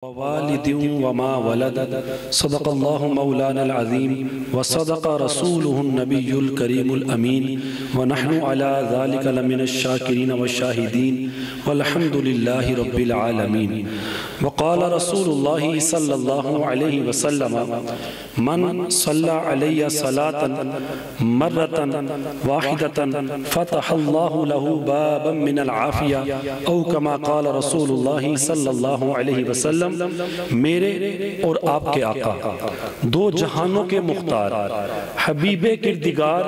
वालिदिन वमा वलदत सदक़ल्लाहु मौलानल अज़ीम व सदक़ रसूलुहुन नबियुल करीमुल अमीन व नहनु अला ज़ालिका लमिनश शाकिरीन व शाहिदीन वल्हम्दुलिल्लाहि रब्बिल आलमीन। व क़ाल रसूलुल्लाहि सल्लल्लाहु अलैहि वसल्लम मन सल्ला अलैया सलातन मर्रतन वाहिदतन फ़तहल्लाहु लहू बाबन मिनल आफ़िया औ कमा क़ाल रसूलुल्लाहि सल्लल्लाहु अलैहि वसल्लम। मेरे और आपके आका दो जहानों के मुख्तार हबीबे किरदिगार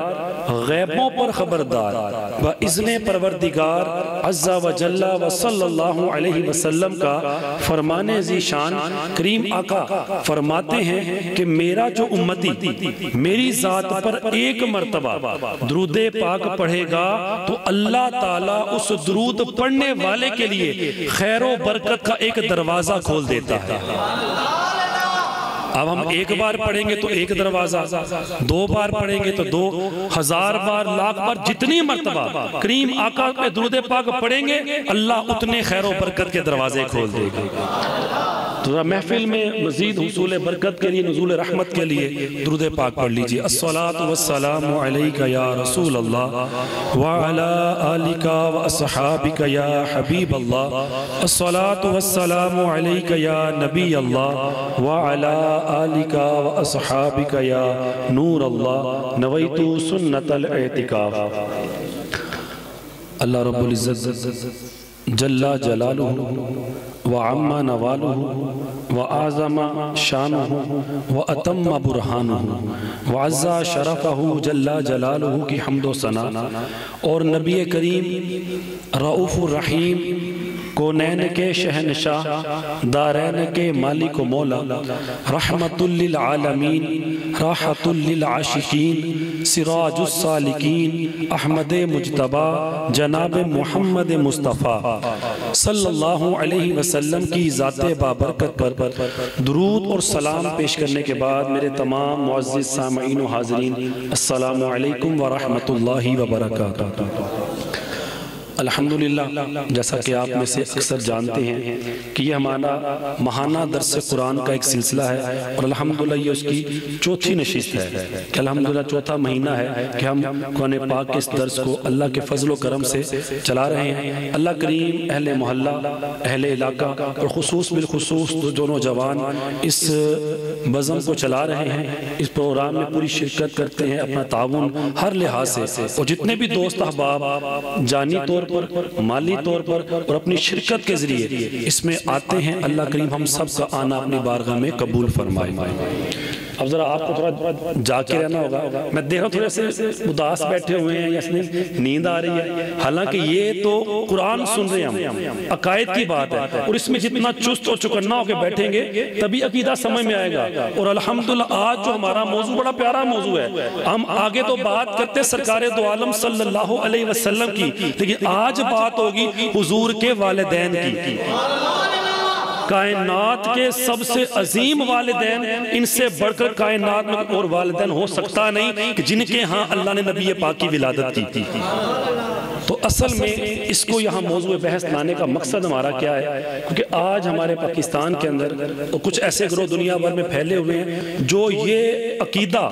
गैबों पर खबरदार व इज़्ने परवरदिगार अज़्ज़ा व जल्ला व सल्लल्लाहु अलैहि वसल्लम का फरमाने ज़ीशान करीम आका फरमाते हैं कि मेरा जो उम्मती मेरी ज़ात पर एक मर्तबा दुरूदे पाक पढ़ेगा तो अल्लाह ताला उस दुरूद पढ़ने वाले के लिए खैर व बरकत का एक दरवाज़ा खोल देता है। अब हम एक बार पढ़ेंगे तो एक दरवाजा, दो बार पढ़ेंगे तो 2000 बार, लाख बार, जितनी मर्तबा करीम आका पे दुरूद पाक पढ़ेंगे अल्लाह उतने खैर व बरकत के दरवाजे खोल देगा। तो महफिल में मजीद हुसूल बरकत के लिए, नुज़ूल रहमत के लिए दुरूद पाक पढ़ लीजिए। अस्सलातु वस्सलामु अलैका या रसूल अल्लाह व अला आलिका व अस्हाबिका या हबीब अल्लाह। अस्सलातु वस्सलामु अलैका या नबी अल्लाह व अला आलिका व अस्हाबिका या नूर अल्लाह। नवैतु सुन्नतल एतिकाफ। अल्लाह रब्बुल इज़्ज़त जल्ला जलालुहु व अम्मा नवालुहु व आज़मा शानुहु व अतम्मा बुरहानुहु व अज़्ज़ा शरफ़हु जल्ला जलालुहु की हम्दो सना और नबी करीम रऊफ़ुर रहीम कौनैन के शहनशाह दारैन के मालिक व मौला रहमतुल लिल आलमीन राहतुल लिल आशिकीन सिराजुस सालिकीन अहमद मुज्तबा जनाब मुहम्मद मुस्तफ़ा सल्लल्लाहु अलैहि वसल्लम की ज़ाते बाबरकत पर दुरूद और सलाम पेश करने के बाद मेरे तमाम मुअज़्ज़िज़ सामईन व हाज़रीन अस्सलामु अलैकुम व रहमतुल्लाहि व बरकातुहू। अल्हम्दुलिल्लाह, जैसा कि आप में से अक्सर जानते हैं कि ये हमारा महाना दर्स कुरान का एक सिलसिला है और अल्हम्दुलिल्लाह ये उसकी चौथी नशिस्त है कि अल्हम्दुलिल्लाह चौथा महीना है कि हम कुरान पाक के इस दर्स को अल्लाह के फजल व करम से चला रहे हैं। अल्लाह करीम अहले मोहल्ला, अहले इलाका और खुसूस बिलखुसूस जो नौजवान इस बज़म को चला रहे हैं, इस प्रोग्राम में पूरी शिरकत करते हैं, अपना ताउन हर लिहाज से, और जितने भी दोस्त अहबाब जानी तौर पर, माली तौर पर और अपनी शिरकत के जरिए इसमें आते हैं, अल्लाह करीम हम सब का आना अपनी बारगाह में कबूल फरमाए। अब जरा आपको थोड़ा जाके रहना होगा। मैं देख रहा हूँ थोड़े से उदास बैठे हुए हैं या नींद आ रही है, हालांकि ये तो कुरान सुन रहे हैं हम, अकायद की बात है और इसमें जितना चुस्त और चौकन्ना होकर बैठेंगे तभी अकीदा समझ में आएगा। और अल्हम्दुलिल्लाह आज जो हमारा मौजू बड़ा प्यारा मौजू है, हम आगे तो बात करते सरकारे दो आलम सल्लल्लाहु अलैहि वसल्लम की, लेकिन आज बात होगी हुजूर के वालिदैन की। कायनात के सबसे अजीम वालिदैन, इनसे बढ़कर कायनात में और वालिदैन हो सकता नहीं कि जिनके यहाँ अल्लाह ने नबी पाक की विलादत की थी। तो असल में इसको यहाँ मौजूद बहस लाने का मकसद हमारा क्या है, क्योंकि आज हमारे पाकिस्तान के अंदर तो कुछ ऐसे ग्रोह दुनिया भर में फैले हुए हैं जो ये अकीदा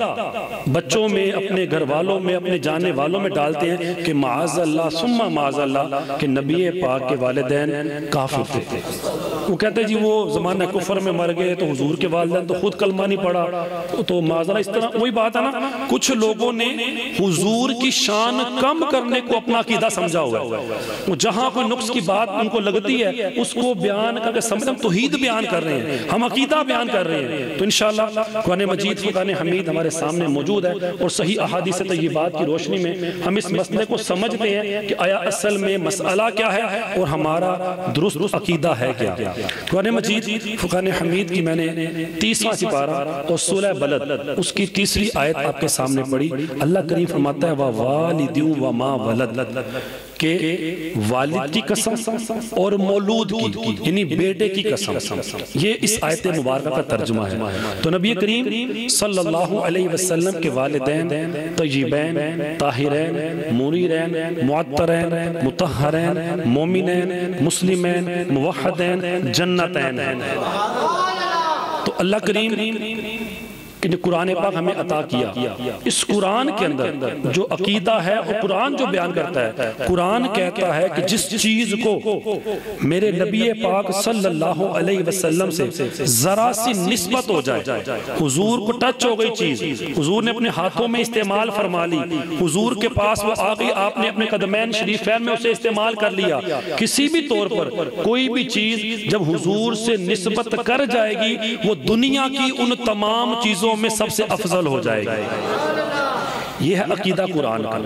बच्चों में, अपने घर वालों में, अपने जाने वालों में डालते हैं कि माअज़ल्लाह सुम्मा माअज़ल्लाह कि नबी पाक के वालिदैन काफिर थे। वो कहते हैं जी वो ज़माना कुफर में मर गए तो हुजूर के वालिदैन तो खुद कलमा नहीं पढ़ा, तो माज़ल्लाह इस तरह वही बात है ना। कुछ लोगों ने हुजूर की शान कम करने को अपना अकीदा समझा हुआ है, जहां कोई नुक्स की बात उनको लगती है उसको बयान करके समझ, हम तौहीद बयान कर रहे हैं, हम अकीदा बयान कर रहे हैं। तो इंशाअल्लाह कुरान मजीद फुरकान हमीद हमारे सामने मौजूद है और सही अहादीस तय्यबात की रोशनी में हम इस मसले को समझते हैं कि आया असल में मसला क्या है और हमारा दुरुस्त अकीदा है क्या। कुरान मजीद फुरकान हमीद की मैंने 30वां सिपारा और सूरह बलद उसकी 3री आयत आपके सामने पढ़ी। अल्लाह करीम फरमाता है वा वालिदिन व मा वलद कि वालिद की कसम और मौलूद की यानी बेटे की कसम, ये इस आयत मुबारक का तर्जुमा है। तो नबी करीम सल्लल्लाहु अलैहि वसल्लम के वालिदैन तय्यबैन, ताहिरैन, मुनीरैन, मुअत्तरैन, मुतहहरैन, मोमिनैन, मुस्लिमैन, मुवह्हिदैन, जन्नतैन। तो अल्लाह करीम कि कुरान पाक हमें अता किया। इस कुरान के अंदर जो अकीदा है और कुरान जो बयान करता है, कुरान कहता है कि जिस चीज को मेरे नबी पाक सल्लल्लाहु अलैहि वसल्लम से जरा सी निस्बत हो जाए, हुजूर को टच हो गई चीज, हुजूर ने अपने हाथों में इस्तेमाल फरमा ली, हुजूर के पास वो आ गई, आपने अपने कदमैन शरीफैन में उसे इस्तेमाल कर लिया, किसी भी तौर पर कोई भी चीज जब हुजूर से निस्बत कर जाएगी वो दुनिया की उन तमाम चीजों में सबसे अफजल हो जाएगी। यह है अकीदा कुरान का,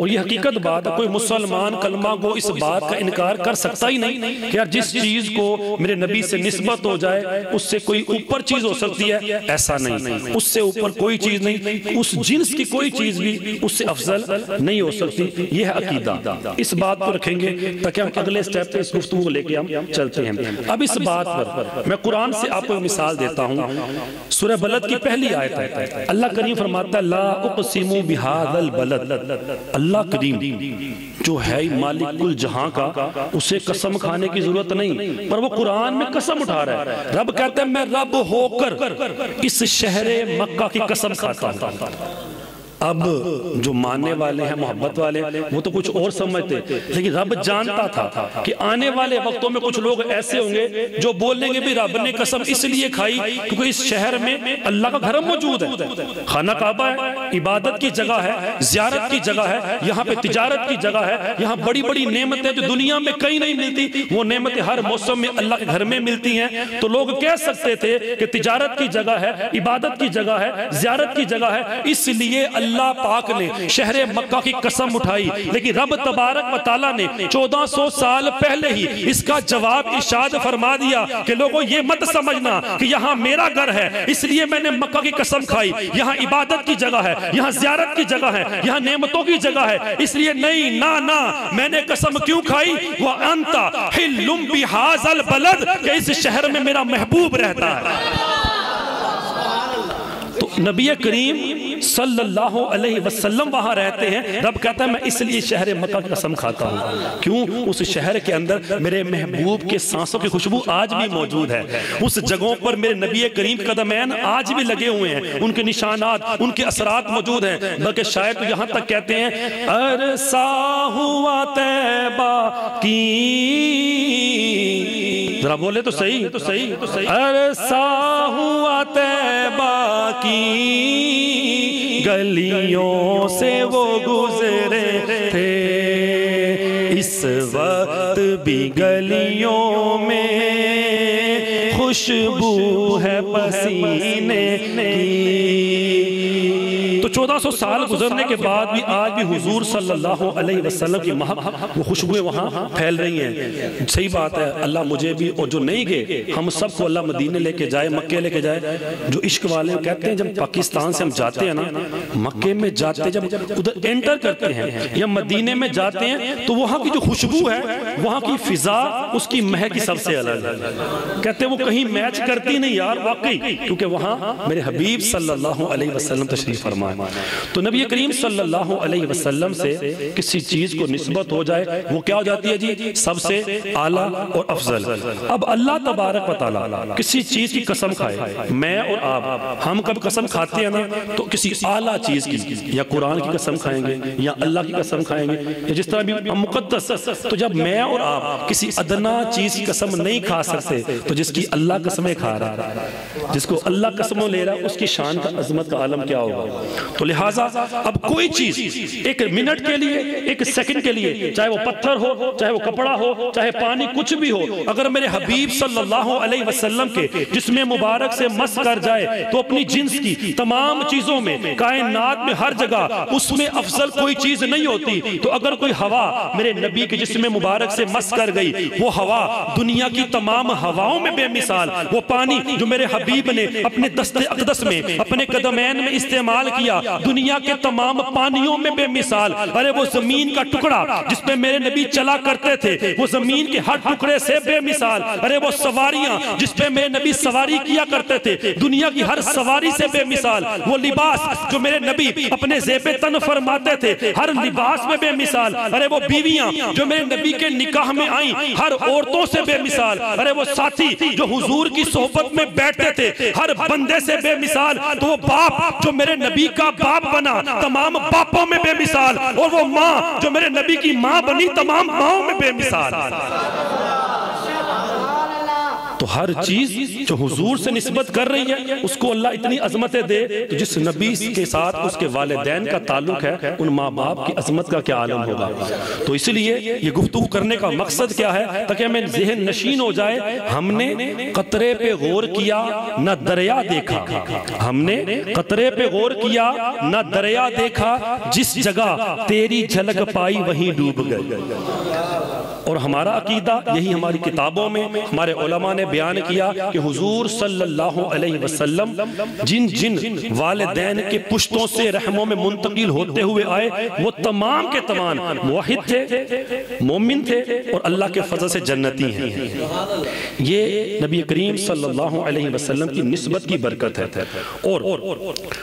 और यह हकीकत बात है। कोई मुसलमान कलमा को इस बात का इनकार कर सकता ही नहीं कि यार जिस चीज को मेरे नबी से निस्बत हो जाए उससे कोई ऊपर चीज हो सकती है, ऐसा नहीं। उससे ऊपर कोई चीज नहीं, उस जिन्स की कोई चीज भी उससे अफजल नहीं हो सकती। यह है अकीदा। इस बात को रखेंगे ताकि हम अगले स्टेप पे इस गुफ्तगू को लेके हम चलते हैं। अब इस बात पर मैं कुरान से आपको मिसाल देता हूँ। सूरह बलद की पहली आयत है, अल्लाह करीम फरमाता है ला उक़सिमु बिहाज़ल बलद। अल्लाह करीम जो है मालिक कुल जहां का, उसे कसम खाने की जरूरत नहीं, पर वो कुरान में कसम उठा रहा है। रब कहते हैं मैं रब होकर इस शहरे मक्का की कसम खाता हूं। अब जो मानने वाले हैं, मोहब्बत वाले, वो तो कुछ और समझते, लेकिन रब जानता था कि आने वाले वक्तों में कुछ लोग ऐसे होंगे जो बोलेंगे भी रब ने कसम इसलिए खाई क्योंकि इस शहर में अल्लाह का घर मौजूद है, खाना काबा है, इबादत की जगह है, ज़ियारत की जगह है, यहाँ पे तिजारत की जगह है, यहाँ बड़ी बड़ी नेमतें जो दुनिया में कहीं नहीं मिलती, वो नेमतें हर मौसम में अल्लाह के घर में मिलती हैं। तो लोग कह सकते थे कि तिजारत की जगह है, इबादत की जगह है, ज़ियारत की जगह है, इसलिए अल्लाह पाक ने शहरे मक्का की कसम उठाई। लेकिन रब तबारक व तआला ने 1400 साल पहले ही इसका जवाब इरशाद फरमा दिया कि लोगों ये मत समझना कि यहाँ मेरा घर है इसलिए मैंने मक्का की कसम खाई, यहाँ इबादत की जगह है, यहाँ ज़ियारत की जगह है, यहाँ नेमतों की जगह है, इसलिए नहीं, ना ना, मैंने कसम क्यों खाई, वह अंता हिल्लुम बिहाज़ल बलद, कि इस शहर में मेरा महबूब रहता है। तो नबी करीम सल्लल्लाहु अलैहि वसल्लम वहां रहते हैं। रब कहता है मैं इसलिए शहर मक्का की कसम खाता हूँ, क्यों? उस शहर के अंदर मेरे महबूब के सांसों की खुशबू आज भी मौजूद है, उस जगहों पर मेरे नबी करीम कदमैन आज भी लगे हुए हैं, उनके निशानात, उनके असरात मौजूद हैं। बल्कि शायद तो यहाँ तक कहते हैं अरसा हुआ तैबा की, जरा बोले तो सही, तो सही, तो सही, अरसा हुआ तैबा की गलियों से वो गुजरे थे, इस वक्त भी गलियों में खुशबू है पसीने की। तो 1400 साल गुजरने के बाद भी आज भी हुजूर सल्लल्लाहु अलैहि वसल्लम की महक, वो खुशबुएं वहाँ फैल रही हैं। सही बात है, अल्लाह मुझे भी और जो नहीं गए हम सबको अल्लाह मदीने लेके जाए, मक्के लेके जाए। जो इश्क वाले कहते हैं जब पाकिस्तान से हम जाते हैं ना, मक्के में जाते जब उधर एंटर करते हैं या मदीने में जाते हैं तो वहाँ की जो खुशबू है, वहाँ की फिजा, उसकी महक ही सबसे अलग है। कहते हैं वो कहीं मैच करती नहीं यार, वाकई, क्योंकि वहाँ मेरे हबीब सल्लल्लाहु अलैहि वसल्लम तशरीफ फरमा। तो नबी करीम सल्लल्लाहु अलैहि वसल्लम से किसी चीज को निस्बत हो जाए वो क्या हो जाती है जी? सबसे आला और अफजल। अब अल्लाह तबारक व तआला किसी चीज की कसम खाए, मैं और आप, हम कब कसम खाते हैं ना तो किसी आला चीज की, या कुरान की कसम खाएंगे या अल्लाह की कसम खाएंगे, या जिस तरह भी हम मुकद्दस। तो जब मैं और आप किसी अदना चीज की कसम नहीं खा सकते तो जिसकी अल्लाह कसमें खा रहा है, जिसको अल्लाह कसमों ले रहा है, उसकी शान का अजमत का आलम क्या होगा? तो लिहाजा अब कोई चीज एक मिनट के लिए, एक सेकंड के लिए, चाहे वो पत्थर हो, चाहे वो कपड़ा हो, चाहे पानी, कुछ भी हो, अगर मेरे हबीब सल्लल्लाहु अलैहि वसल्लम के जिस्म मुबारक से मस कर जाए तो अपनी जिन्स की तमाम चीजों में, कायनात में, हर जगह उसमें अफजल कोई चीज नहीं होती। तो अगर कोई हवा मेरे नबी के जिस्म मुबारक से मस कर गई, वो हवा दुनिया की तमाम हवाओं में बेमिसाल बेमिसाल, वो पानी जो मेरे हबीब ने अपने दस्ते अक़दस में अपने कदमैन में इस्तेमाल किया, दुनिया के तमाम पानियों में बेमिसाल। अरे वो जमीन का टुकड़ा जिस पे मेरे नबी चला करते थे, वो जमीन के हर टुकड़े से बेमिसाल। अरे वो सवारियां जिस पे मेरे नबी सवारी किया करते थे, दुनिया की हर सवारी से बेमिसाल। वो लिबास जो मेरे नबी अपने ज़ेबे तन फरमाते थे, हर लिबास में बेमिसाल। अरे वो बीवियां जो मेरे नबी के निकाह में आई, हर औरतों से बेमिसाल। अरे वो साथी जो हुजूर की सोहबत में बैठते थे, हर बंदे से बेमिसाल। तो वो बाप जो मेरे नबी का बाप बना, तमाम बापों में बेमिसाल। और वो माँ जो मेरे नबी की माँ बनी, तमाम माँओं में बेमिसाल। तो हर चीज जो हुजूर से निस्बत कर रही है उसको अल्लाह इतनी अजमतें दे, तो जिस नबी के साथ उसके वालिदैन का ताल्लुक है, उन माँ बाप की अजमत का क्या आलम होगा। तो इसलिए ये गुफ्तगू करने का मकसद क्या है, ताकि हमें ज़हन नशीन हो जाए। हमने कतरे पे गौर किया न दरिया देखा, हमने कतरे पे गौर किया न दरिया देखा, जिस जगह तेरी झलक पाई वहीं डूब गए। और हमारा अकीदा यही हमारी किताबों में हमारे उलमा ने बयान किया कि हुजूर सल्लल्लाहु अलैहि वसल्लम जिन जिन वालिदैन के पुश्तों से रहमों में मुंतकिल होते हुए आए, वो तमाम के तमाम मुवहिद थे, मोमिन थे और अल्लाह के फजल से जन्नती हैं। ये नबी करीम सल्लल्लाहु अलैहि वसल्लम की निस्बत की बरकत है। और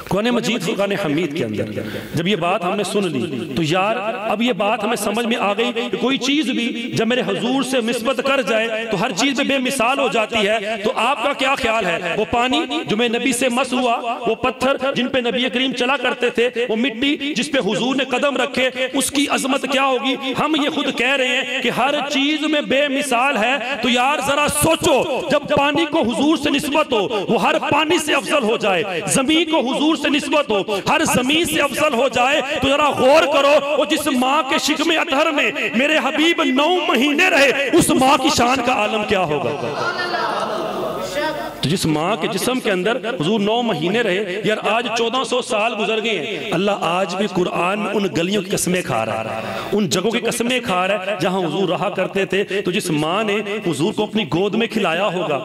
कुरान मजीद फुरकान हमीद के अंदर जब ये बात हमने सुन ली, तो यार अब ये बात हमें समझ में आ गई कि कोई चीज भी जब मेरे हुजूर से निस्बत कर जाए तो हर चीज में बेमिसाल हो जाती है। तो आपका क्या ख्याल है, वो पानी जो मेरे नबी से मस हुआ, वो पत्थर जिन पे नबी करीम चला करते थे, वो मिट्टी जिस पे हुजूर ने कदम रखे, उसकी अजमत क्या होगी। हम ये खुद कह रहे हैं कि हर चीज में बेमिसाल है। तो यार जरा सोचो, जब पानी को हुजूर से निस्बत हो, वो हर पानी से अफजल हो जाए, जमीन को हुजूर से निस्बत हो, हर जमीन से अफजल हो जाए, तो जरा गौर करो, वो जिस माँ के शिकमे अतहर में मेरे हबीब 9 महीने रहे, उस माँ की शान का आलम क्या होगा। तो जिस माँ के जिस्म के अंदर हुजूर 9 महीने रहे, यार आज 1400 साल गुजर गए हैं, अल्लाह आज भी कुरान में उन गलियों की कसमें खा रहा है, उन जगहों की कसमें खा रहा है जहां हुजूर रहा करते थे। तो जिस माँ ने हुजूर को अपनी गोद में खिलाया होगा,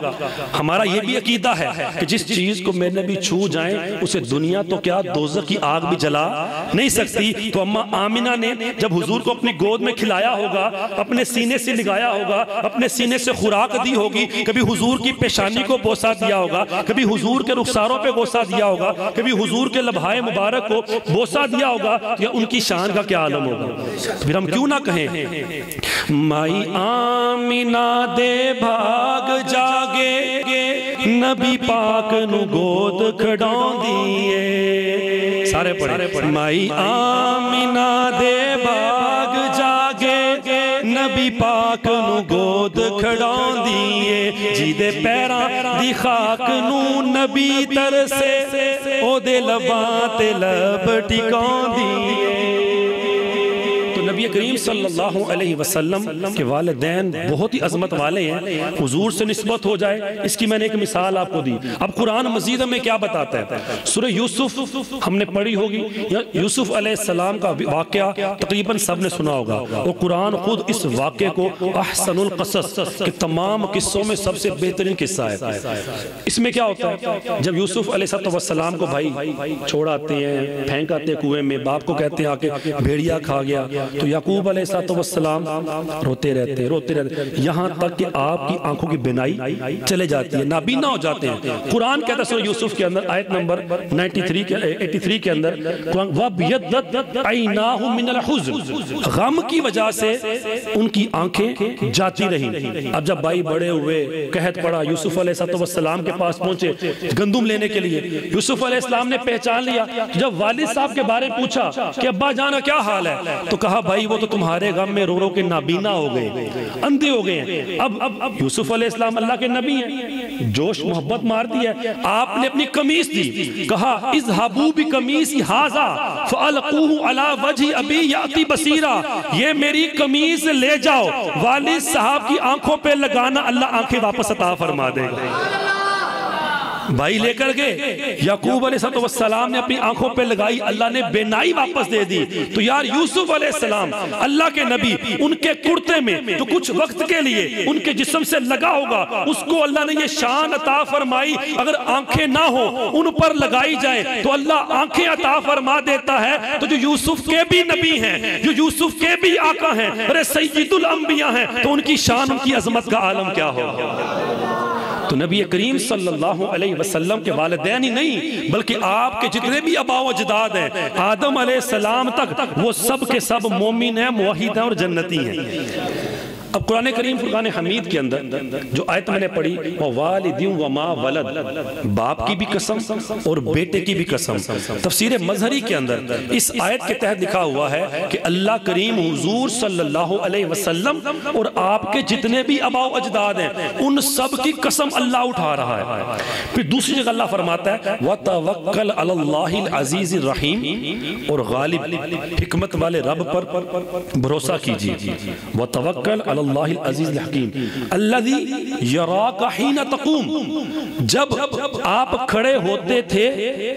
हमारा ये भी अकीदा है कि जिस चीज को मेरे नबी छू जाए, उसे दुनिया तो क्या दोज़ख की आग भी जला नहीं सकती। तो अम्मा आमिना ने जब हुजूर को अपनी गोद में खिलाया होगा, अपने सीने से लगाया होगा, अपने सीने से खुराक दी होगी, कभी हुजूर की पेशानी को बोसा दिया होगा, कभी हुजूर के रुखसारों पे बोसा दिया होगा, कभी हुजूर के लम्हाए मुबारक को बोसा दिया होगा, या उनकी शान का क्या आलम होगा। तो फिर हम क्यों ना कहें, माई आमिना दे भाग जागे, नबी पाक नु गोद खड़ाउंदी। सारे पढ़े, माई आमिना दे भाग जागे, नबी पाक नु गोद खड़ाउंदी। जिदे पैरां दी खाक नू नबी तरसे, ओदे लबां ते लब टिकाउंदी। तो नबी करीम सल्लल्लाहु अलैहि वसल्लम के वालिदैन बहुत ही अजमत वाले हैं। हुजूर से निस्बत हो जाए, इसकी मैंने एक मिसाल आपको दी। अब कुरान मजीद में क्या बताता है, सूरह यूसुफ हमने पढ़ी होगी, यूसुफ अलैहिस्सलाम का वाक़या तकरीबन सबने सुना होगा। और कुरान खुद इस वाक़े को अहसनुल क़सस के तमाम किस्सों में सबसे बेहतरीन किस्सा है। इसमें क्या होता है, जब यूसुफ अलैहिस्सलाम को भाई छोड़ आते हैं, फेंक आते हैं कुएं में, बाप को कहते हैं आके भेड़िया खा गया, तो याकूब अलैहिस्सलाम रोते रहते यहाँ तक कि आपकी आंखों की बिनाई चले जाती है, नाबीना हो जाते हैं। कुरान कहता है सूरह यूसुफ के अंदर आयत नंबर 83 के अंदर, गम की वजह से उनकी आंखें जाती रही। अब जब भाई बड़े हुए, कहत पड़ा, यूसुफ अलैहिस्सलाम के पास पहुंचे गंदुम लेने के लिए, यूसुफ अलैहिस्सलाम ने पहचान लिया। जब वालिद साहब के बारे में पूछा कि अब्बा जाना क्या हाल है, तो कहा भाई वो तो तुम्हारे गम में रो रो के नाबीना हो गए, अंधे हो गए हैं। अब यूसुफ अलैहिस्सलाम अल्लाह के नबी हैं, जोश मोहब्बत मार दी है, आपने अपनी कमीज दी, कहा इज़हाबू बि कमीज़ी हाज़ा फ़अल्क़ूहु अला वजहि अबी याती बसीरा, ये मेरी कमीज ले जाओ, वालिद साहब की आंखों पे लगाना, अल्लाह आंखें वापस अता फरमा देगा। भाई लेकर गए, याकूब अलैहिस्सलाम ने अपनी आंखों पे लगाई, अल्लाह ने बेनाई वापस दे दी। तो यार यूसुफ अलैहिस्सलाम अल्लाह के नबी, उनके कुर्ते में जो कुछ वक्त के लिए उनके जिस्म से लगा होगा, उसको अल्लाह ने ये शान अता फरमाई। अगर आंखें ना हो उन पर लगाई जाए तो अल्लाह आंखें अता फरमा देता है। तो जो यूसुफ के भी नबी हैं, जो यूसुफ के भी आका हैं, अरे सय्यदुल अंबिया हैं, तो उनकी शान, उनकी अजमत का आलम क्या होगा। तो नबी करीम सल्लल्लाहु अलैहि वसल्लम के वालिदैन ही नहीं, बल्कि आपके जितने भी आबा व अजदाद हैं आदम अलैहिस्सलाम तक, वो सब के सब मोमिन हैं, मुवहिद हैं और जन्नती हैं। अब कुरान करीम फुरकान हमीद के अंदर जो आयत मैंने पढ़ी, वो वालिदिन व मा वलद, बाप की भी कसम और बेटे की भी कसम, तफसीर मजहरी के अंदर इस आयत के तहत लिखा हुआ है कि अल्लाह करीम हुजूर सल्लल्लाहु अलैहि वसल्लम और आपके जितने भी आबा व अजदाद हैं उन सब की कसम अल्लाह उठा रहा है। फिर दूसरी जगह अल्लाह फरमाता है व तवक्कल अलल्लाहिल अजीज़िर रहीम, और गालिब हिकमत वाले रब पर भरोसा कीजिए। व तवक्कल अलल्लाहिल अजीज़िल हकीम अल्लज़ी यराका हीना तक़ूम, जब आप खड़े होते थे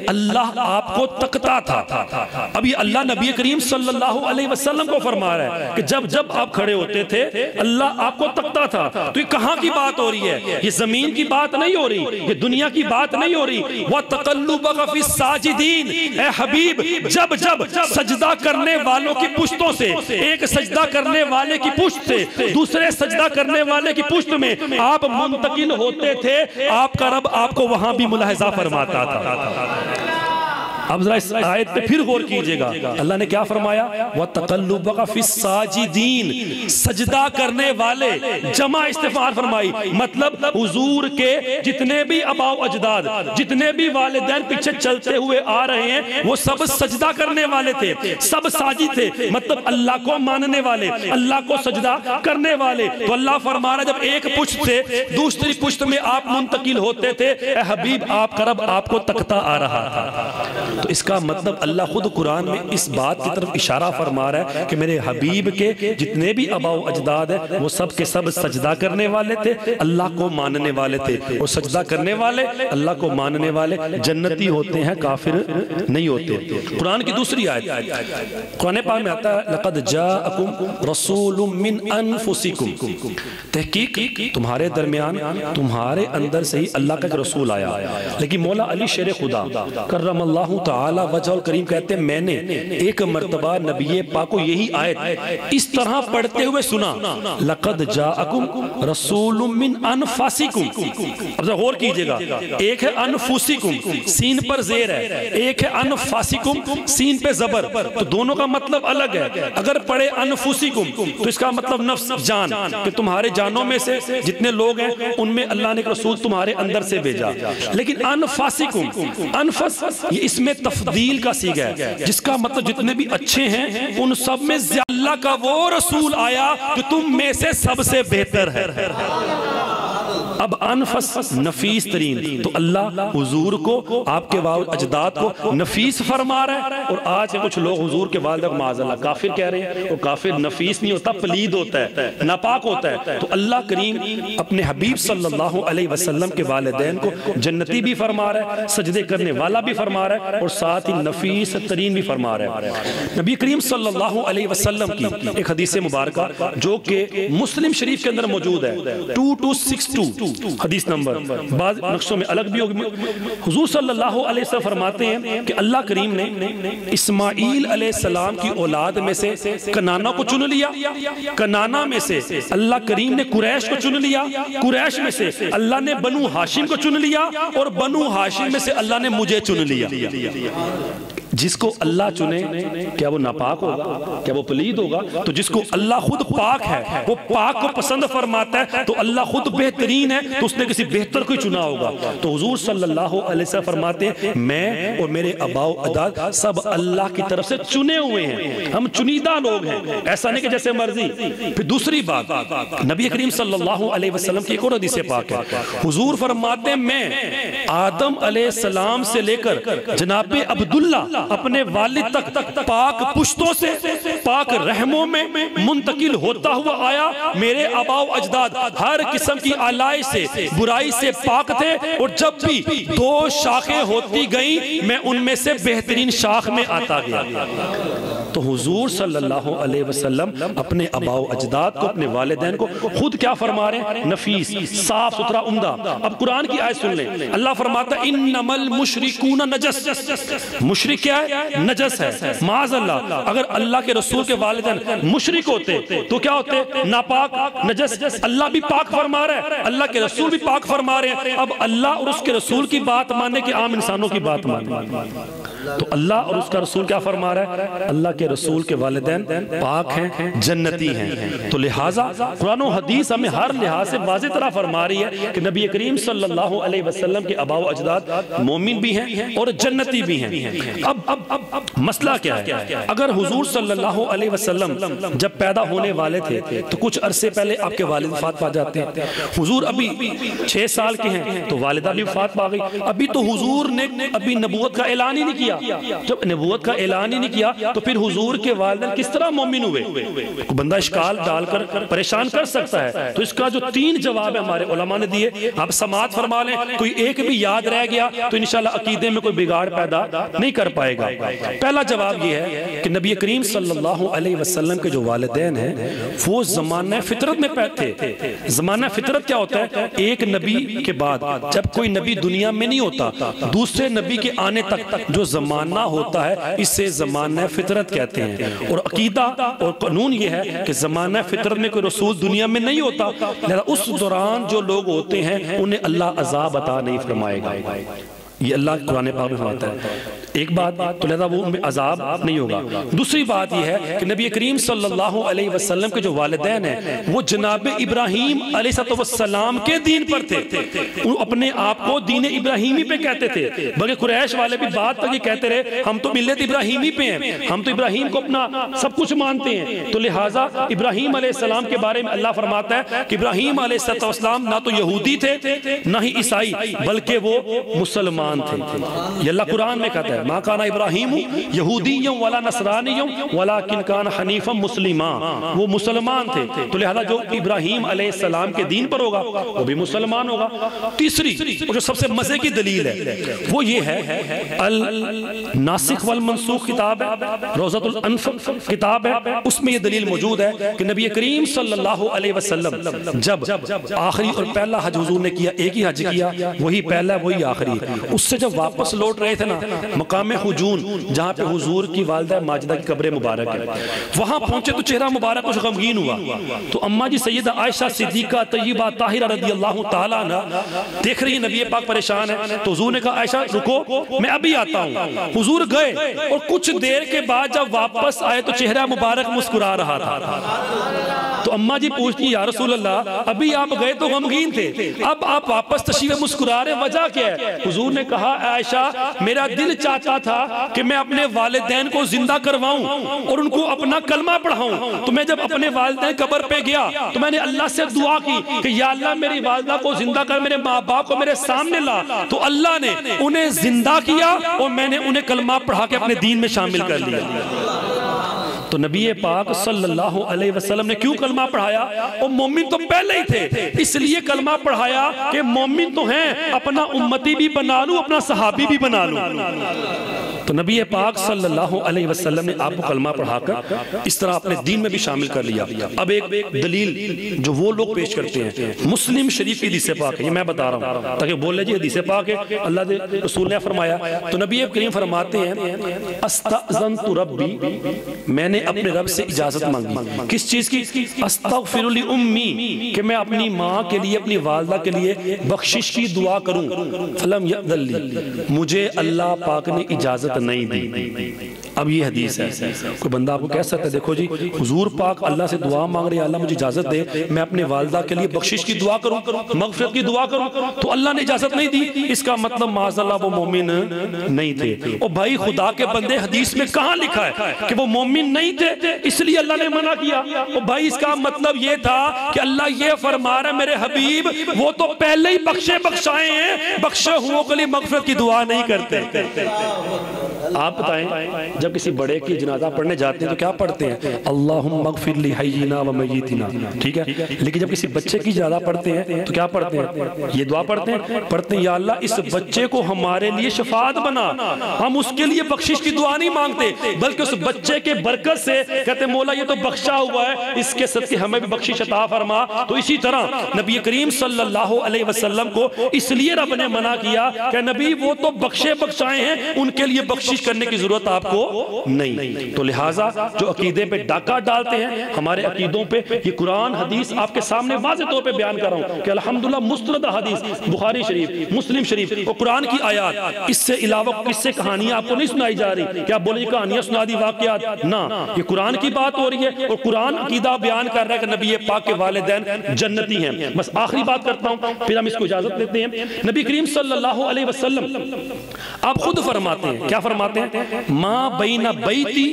अल्लाह आपको तकता था। अब ये अल्लाह नबी करीम सल्लल्लाहु अलैहि वसल्लम को फरमा रहा है कि जब जब आप खड़े होते थे अल्लाह आपको तकता था। तो ये कहाँ की बात हो रही है? ये जमीन की बात नहीं हो रही, ये दुनिया की बात नहीं हो रही। व तक़ल्लुबका फ़िस साजिदीन, ए हबीब जब जब सजदा करने वालों की पुश्तों से, एक सजदा करने वाले की पुश्त से दूसरे सजदा करने वाले की पुश्त में आप मुंतकिल होते थे, आपका रब आपको वहां भी मुलाहिजा फरमाता था। अब जरा इस आयत पे फिर गौर कीजिएगा, अल्लाह ने क्या फरमाया, व तक़ल्लुबका फ़िस साजिदीन, सजदा करने वाले जमा इस्तिफ़ाल फरमाई, मतलब हुजूर के जितने भी आबा व अजदाद, जितने भी वालिदैन पीछे चलते हुए आ रहे हैं, वो सब सजदा करने वाले थे, सब साजिद थे, मतलब अल्लाह को मानने वाले, अल्लाह को सजदा करने वाले। तो अल्लाह फरमा रहा जब एक पुश्त से दूसरी पुश्त में आप मुंतकिल होते थे, ए हबीब आपका रब आपको तकता आ रहा था। तो इसका मतलब अल्लाह खुद कुरान में इस बात की तरफ इशारा फरमा रहा है कि मेरे हबीब के जितने भी आबा व अजदाद है वो सब के सब सजदा करने वाले थे, अल्लाह को मानने वाले थे। और सजदा करने वाले, अल्लाह को मानने वाले जन्नती होते हैं, काफिर नहीं होते। कुरान की दूसरी आयत कुरान पाक में आता है लक़द जाअकुम रसूलुम मिन अनफुसिकुम, तहकीक तुम्हारे दरमियान, तुम्हारे अंदर से ही अल्लाह का रसूल आया। लेकिन मौला अली शेर खुदा करमल्लाहु ताला वजह करीम कहते हैं मैंने एक मर्तबा नबी पाक को यही आयत इस तरह पढ़ते हुए सुना, लक़द जाअकुम रसूलुम मिन अनफुसिकुम। अब जरा गौर कीजिएगा, एक है अनफुसिकुम सीन पर जेर है, एक है अनफुसिकुम सीन पे जबर, तो दोनों का मतलब अलग है। अगर पढ़े अनफुसिकुम तो इसका मतलब नफ्स, जान, कि तुम्हारे जानों में से जितने लोग हैं उनमें अल्लाह ने रसूल तुम्हारे अंदर से भेजा। लेकिन अनफुसिकुम, अनफस ये इसमें तफदील का सीगा है, जिसका मतलब जितने भी अच्छे हैं उन सब में अल्लाह का वो रसूल आया जो तुम में से सबसे बेहतर है। अब अनफस नफीस तरीन, तो अल्लाह हुजूर को, आपके वालिद अजदाद को नफीस फरमा रहा है। और आज कुछ लोग हुजूर के वालिद को माज़अल्लाह काफिर कह रहे हैं। और काफिर नफीस नहीं होता, पलीद होता है, नापाक होता है। तो अल्लाह करीम अपने हबीब सल्लल्लाहु अलैहि वसल्लम के वालिदैन को जन्नती भी फरमा रहा है, सजदे करने वाला भी फरमा रहा है, और साथ ही नफीस तरीन भी फरमा रहा है। नबी करीम सल्लल्लाहु अलैहि वसल्लम की एक हदीस मुबारक जो कि मुस्लिम शरीफ के अंदर मौजूद है, 2262 हदीस नंबर, बाद नक्शों में अलग भी होगी। हुजूर सल्लल्लाहु अलैहि वसल्लम फरमाते हैं कि अल्लाह करीम ने इस्माईल अलैहिस्सलाम की औलाद में से कनाना को चुन लिया, कनाना में से अल्लाह करीम ने कुरैश को चुन लिया, कुरैश में से अल्लाह ने बनु हाशिम को चुन लिया, और बनु हाशिम में से अल्लाह ने मुझे चुन लिया। जिसको अल्लाह चुने क्या वो नापाक होगा, क्या वो पलीद होगा? तो जिसको अल्लाह खुद पाक है, वो पाक को पसंद फरमाता है, तो अल्लाह खुद बेहतरीन है, तो उसने किसी बेहतर को चुना होगा। तो हुजूर सल्लल्लाहु अलैहि वसल्लम फरमाते हैं मैं और मेरे आबाओ अजदाद सब अल्लाह की तरफ से चुने हुए हैं, हम चुनीदा लोग हैं, ऐसा नहीं कि जैसे मर्जी। फिर दूसरी बात, नबी करीम सल्लल्लाहु अलैहि वसल्लम की एक और हदीस पाक है, हुजूर फरमाते हैं मैं आदम अलैहिस्सलाम से लेकर जनाब अब्दुल्ला अपने वालिद तक पाक पुश्तों से पाक रहमों में मुंतकिल होता हुआ आया। मेरे आबाओ अजदाद हर किस्म की आलाई से बुराई से पाक थे, और जब भी दो शाखें होती गई मैं उनमें से बेहतरीन शाख में आता गया। तो हुजूर सल्लल्लाहु अलैहि वसल्लम अपने आबाओ अजदाद को, अपने वालिदैन को खुद क्या फरमा रहे हैं? नफीस, साफ सुथरा, उम्दा। अब कुरान की आयत सुन लें। अल्लाह फरमाता है इन्नमल मुशरिकून नजस। मुशरिक क्या है? नजस है। माज़अल्लाह, अगर अल्लाह के रसूल के वालिदैन मुशरिक होते तो क्या होते? नापाक, नजस। अल्लाह भी पाक फरमा रहा है, अल्लाह के रसूल भी पाक फरमा रहे हैं। अब अल्लाह और उसके रसूल की बात माने कि आम इंसानों की बात माने? तो अल्लाह और उसका रसूल क्या फरमा रहा है? अल्लाह के रसूल के वालिदैन पाक हैं, जन्नती हैं। तो लिहाजा कुरान और हदीस हमें हर लिहाज से वाज़ेह तरह फरमा रही है कि नबी करीम सल्लल्लाहु अलैहि वसल्लम के आबाओ अजदाद मोमिन भी हैं और जन्नती भी हैं। अब मसला क्या है? अगर हुजूर सल्लल्लाहु अलैहि वसल्लम जब पैदा होने वाले थे तो कुछ अरसे पहले आपके वालिद वफात पा जाते हैं। हुजूर अभी 6 साल के हैं तो वालिदा भी वफात पा गई। अभी तो हुजूर ने अभी नबूवत का ऐलान ही नहीं किया। जब नबूवत का ऐलान ही नहीं किया तो फिर हुजूर के वालिदैन किस तरह मोमिन हुए? बंदा इश्काल डालकर परेशान कर सकता है। तो इसका जो 3 जवाब है हमारे उलमा ने दिए, आप समाअत फरमा लें। कोई एक भी याद रह गया तो इंशाल्लाह अकीदे में कोई बिगाड़ पैदा नहीं कर पाएगा। पहला जवाब यह है कि नबी करीम सल्लल्लाहु अलैहि वसल्लम के जो वालिदैन हैं वो ज़माना फितरत में पैदा थे। ज़माना फितरत क्या होता है? एक नबी के बाद जब कोई नबी दुनिया में नहीं होता, दूसरे नबी के आने तक जो ज़माना होता है इसे ज़माना फितरत कहते हैं। और अकीदा और कानून ये है कि ज़माना फितरत में कोई रसूल दुनिया में नहीं होता, लिहाजा उस दौरान जो लोग होते हैं उन्हें अल्लाह अज़ाब अता नहीं फरमाएगा। ये अल्लाह कुरान पाक में फरमाता है। एक बात तो लिहाजा वो उनमें अजाब नहीं होगा। दूसरी बात यह है कि नबी करीम सल्लल्लाहु अलैहि वसल्लम के जो वालिदैन हैं वो जनाब इब्राहीम अलैहिस्सलाम के दीन पर थे। वो अपने आप को दीन इब्राहीमी पे कहते थे। बल्कि कुरैश वाले भी बात तक ये कहते रहे हम तो मिल्लत इब्राहीमी पे हैं, हम तो इब्राहीम को अपना सब कुछ मानते हैं। तो लिहाजा इब्राहीम अलैहिस्सलाम के बारे में अल्लाह फरमाता है कि इब्राहीम अलैहिस्सलाम ना तो यहूदी थे ना ही ईसाई, बल्कि वो मुसलमान थे। ये अल्लाह कुरान में कहता है मा काना इब्राहीम यहूदिय्यम वला नसरानिय्यम वलाकिन कान हनीफम मुस्लिमा। वो मुसलमान थे। तो लिहाजा जो इब्राहीम अलैहिस्सलाम के दीन पर होगा वो भी मुसलमान होगा। तीसरी जो सबसे मजे की दलील है वो ये है अल नासिख वल मंसूख किताब है, रोज़तुल अनफ किताब है, उसमें ये दलील मौजूद है कि नबी करीम सल्लल्लाहु अलैहि वसल्लम जब आखिरी और पहला हज हुजूर ने किया, एक ही हज किया, वही पहला वही आखिरी। उससे जब वापस लौट रहे थे ना मकाम हुजून जहाँ पे हुजूर की वालिदा माजिदा की कब्र मुबारक है, वहां पहुंचे तो चेहरा मुबारक कुछ गमगीन हुआ। तो अम्मा जी सैयदा आयशा सिद्दीका तय्यबा ताहिरा रज़ियल्लाहु ताला अन्हा देख रही है नबी पाक परेशान है। तो हुजूर ने कहा आयशा रुको मैं अभी आता हूँ। हुजूर गए और कुछ देर के बाद जब वापस आए तो चेहरा मुबारक मुस्कुरा रहा था। तो अम्मा जी पूछती या रसूल अल्लाह अभी आप गए तो गमगीन थे, अब आप वापस तशरीफ मुस्कुरा रहे, वजह क्या है? हुजूर ने कहा आयशा मेरा दिल चाहता था कि मैं अपने वालिदैन को जिंदा करवाऊं और उनको अपना कलमा पढ़ाऊं। तो मैं जब अपने वालिदैन कब्र पे गया तो मैंने अल्लाह से दुआ की कि या अल्लाह मेरी वालिदा को जिंदा कर, मेरे माँ बाप को मेरे सामने ला। तो अल्लाह ने उन्हें जिंदा किया और मैंने उन्हें कलमा पढ़ा के अपने दीन में शामिल कर लिया। तो नबी पाक सल्लल्लाहु अलैहि वसल्लम ने क्यों कलमा पढ़ाया? और मोमिन तो पहले ही थे, इसलिए कलमा पढ़ाया कि मोमिन तो हैं, अपना उम्मती भी बना लूं, अपना सहाबी भी बना लूं। तो नबी पाक सल्लल्लाहु अलैहि वसल्लम ने आपको कलमा पढ़ाकर इस तरह अपने दीन में भी शामिल कर लिया। अब एक दलील जो वो लोग पेश करते हैं मुस्लिम शरीफ की हदीस पाक है, ये मैं बता रहा हूँ ताकि बोले जी हदीस पाक है अल्लाह के रसूल ने फरमाया। तो नबी करीम फरमाते हैं अस्तअज़नतु रब्बी, मैंने अपने रब से इजाजत मांगी। किस चीज की? अस्तगफिरु ली उम्मी, कि मैं अपनी माँ के लिए अपनी वालिदा के लिए बख्शिश की दुआ करूं। फलम यअज़न, मुझे अल्लाह पाक ने इजाजत नहीं दी। अब ये हदीस है, कोई बंदा आपको कह सकता है देखो जी हुजूर पाक अल्लाह से दुआ मांग रहे हैं अल्लाह मुझे इजाजत दे, मैं अपने वालिदा के लिए बख्शिश की दुआ करूं, मगफिरत की दुआ करूं, तो अल्लाह ने इजाजत नहीं दी। इसका मतलब माज़अल्लाह वो मोमिन नहीं थे। और भाई खुदा के बंदे हदीस में कहां लिखा है कि वो मोमिन नहीं थे इसलिए अल्लाह ने मना किया? और भाई इसका मतलब ये था कि अल्लाह ये फरमा रहा है मेरे हबीब वो तो पहले ही बख्शे बख्शाए हैं, बख्शे हुओं के लिए मगफिरत की दुआ नहीं करते। आप बताएं, जब किसी बड़े की जनाजा पढ़ने जाते हैं तो क्या पढ़ते हैं? अल्लाहुम्मा अग़फ़िर ली हय्यिना व मय्यितिना, ठीक है। लेकिन जब किसी बच्चे की जनाजा पढ़ते हैं तो क्या पढ़ते हैं? ये दुआ पढ़ते हैं, या अल्लाह इस बच्चे को हमारे लिए शफाअत बना। हम उसके लिए बख्शिश की दुआ नहीं मांगते, बल्कि उस बच्चे के बरकत से कहते मौला ये तो बख्शा हुआ है, इसके सदके हमें भी बख्शिश अता फरमा। तो इसी तरह नबी करीम सल्लल्लाहु अलैहि वसल्लम को इसलिए रब ने मना किया कि नबी वो तो बख्शे बख्शाए हैं, उनके लिए बख्शिश करने की जरूरत आपको नहीं। तो लिहाजा जो अकीदे पे डाका डालते हैं, हमारे अकीदों पे, ये कुरान हदीस आपके सामने वाज़ेह तौर पे बयान कर रहा हूं कि अल्हम्दुलिल्लाह मुस्तनद हदीस बुखारी शरीफ, मुस्लिम शरीफ और कुरान की आयत, इससे अलावा किससे कहानियां आपको नहीं सुनाई जा रही। क्या बोले कहानियां सुना दी, वाकयात ना, ये कुरान की बात हो रही है और कुरान अकीदा बयान कर रहा है कि नबी पाक के वालिदैन जन्नती हैं। बस आखिरी बात करता हूं, फिर हम इसको इजाजत देते हैं। नबी करीम सल्लल्लाहु अलैहि वसल्लम आप खुद फरमाते हैं, क्या फरमाते हैं? मा बैना बैती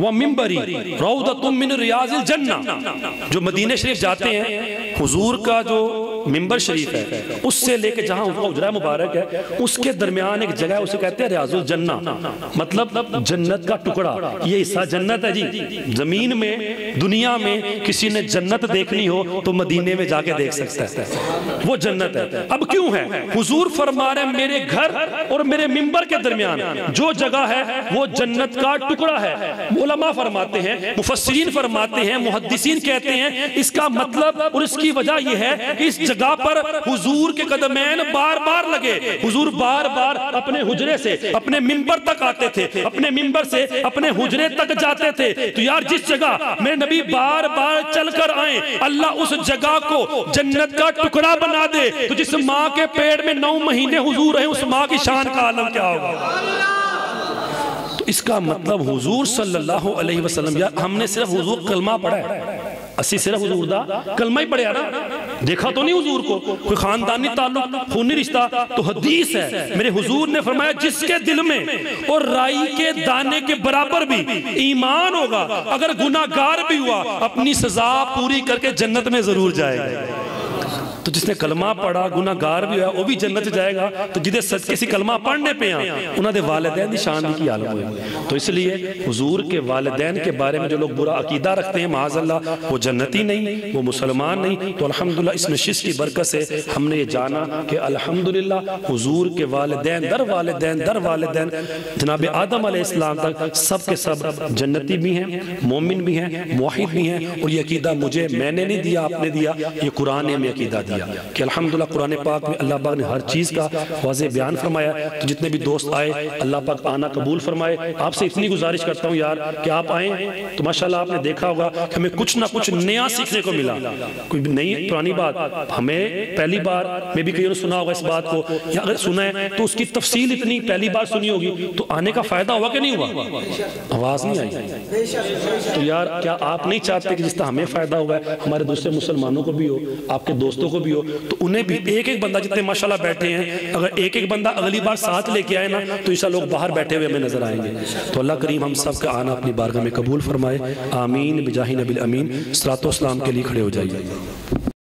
व मिंबरी रौदतुम मिन रियाजिल जन्नह। जो मदीने शरीफ जाते हैं, हुजूर का जो मिंबर शरीफ है, उससे लेके जहां उनका हुजरा मुबारक है, उसके दरमियान एक जगह है, उसे कहते हैं रियाजुल जन्नह, मतलब जन्नत का टुकड़ा। ये हिस्सा जन्नत है जी। जमीन में, दुनिया में किसी ने जन्नत देखनी हो तो मदीने में जाके देख सकता है, वो जन्नत है। अब क्यों है? हुजूर फरमा रहे मेरे घर और मेरे मिंबर के दरमियान जो जगह है वो जन्नत का टुकड़ा है। उलमा फरमाते हैं, मुफस्सिरीन फरमाते हैं, मुहद्दिसीन कहते हैं, इसका मतलब और इसकी वजह यह है कि इस जगह पर हुजूर के कदमैन बार बार लगे। हुजूर बार बार अपने हुजरे से अपने मिंबर तक आते थे, अपने मिंबर से अपने हुजरे तक जाते थे। तो यार जिस जगह मेरे नबी बार बार चलकर आए, अल्लाह उस जगह को जन्नत का टुकड़ा बना दे, तो जिस माँ के पेट में 9 महीने हुजूर रहे, उस माँ की शान का आलम क्या होगा? इसका मतलब हुजूर सल्लल्लाहु अलैहि वसल्लम, या हमने सिर्फ हुजूर कलमा पढ़ा है, असी सिर्फ हुजूर दा कलमा ही पढ़ा ना, देखा तो नहीं हुजूर को, कोई खानदानी ताल्लुक, खूनी रिश्ता। तो हदीस है, मेरे हुजूर ने फरमाया जिसके दिल में और राई के दाने के बराबर भी ईमान होगा, अगर गुनाहगार भी हुआ, अपनी सजा पूरी करके जन्नत में जरूर जाएगा। तो जिसने कलमा पढ़ा, गुनाहगार भी हुआ, वो भी जन्नत जाएगा। तो जिदे सदके सी कलमा पढ़ने पे उन्होंने वालिदैन की शान की आलम हुई। तो इसलिए हुजूर के वालिदैन के बारे में जो लोग बुरा अकीदा रखते हैं, माज़अल्लाह, वो जन्नती नहीं, वो मुसलमान नहीं। तो अल्हम्दुलिल्लाह इस नशिस्त की बरकत से हमने ये जाना कि अल्हम्दुलिल्लाह हुजूर के वालिदैन दर वालिदैन जनाब आदम अलैहिस्सलाम तक सब के सब जन्नती भी हैं, मोमिन भी हैं, मुवहिद भी हैं। और ये अकीदा मुझे, मैंने नहीं दिया, आपने दिया, ये कुरान ने हमें अकीदा दिया कि अल्हम्दुलिल्लाह कुरान पाक में अल्लाह पाक ने हर चीज़ का वाज़ेह बयान फरमाया। तो जितने भी दोस्त आए, अल्लाह पाक आना कबूल फरमाए। आपसे इतनी गुजारिश करता हूँ यार कि आप आएँ तो माशाल्लाह आपने देखा होगा कि हमें कुछ ना कुछ नया सीखने को मिला, कोई नई पुरानी बात हमें पहली बार में भी कहीं सुना होगा इस बात को, या अगर सुना है तो उसकी तफसील इतनी पहली बार सुनी होगी, तो आने का फ़ायदा हुआ कि नहीं हुआ? आवाज़ नहीं आई। तो यार क्या आप नहीं चाहते कि जिस तरह हमें फ़ायदा हुआ है, हमारे दूसरे मुसलमानों को भी हो, आपके दोस्तों को भी हो, तो उन्हें भी एक एक बंदा, जितने माशाल्लाह बैठे हैं, अगर एक एक बंदा अगली बार साथ लेके आए ना, तो इंशाअल्लाह लोग बाहर बैठे हुए हमें नजर आएंगे। तो अल्लाह करीम हम सब का आना अपनी बारगाह में कबूल फरमाए। आमीन बिजाही नबील अमीन। सलातो सलाम के लिए खड़े हो जाइए।